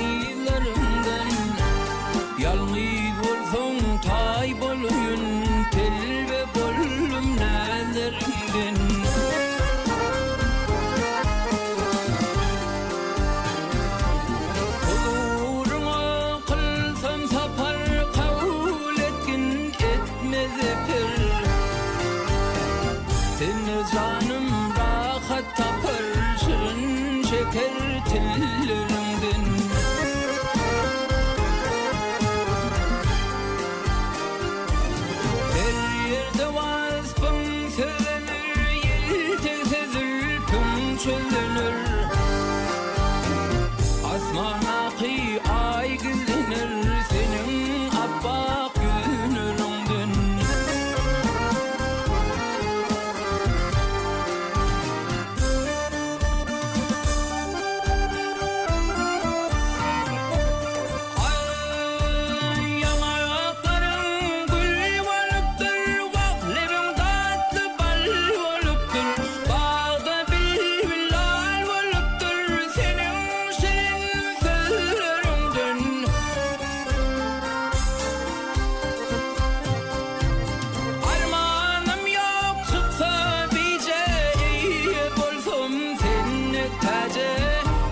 yalnızlarımdan. Yalnız bolsoň tay boluyun, telbe bollum nälerimden. Huzuruna kılsam sapar, kabul etkin etmez eper. Seni canım rahat tapar, şirin şeker tillerinden. Her yerde vasfın söylenir, yeltese zülfün çözlenir. Asmanaki ay gizlenir, senin abbak yüzünüründen.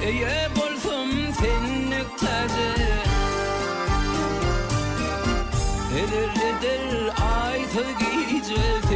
Eye bolsam sennek taje, eder ay gece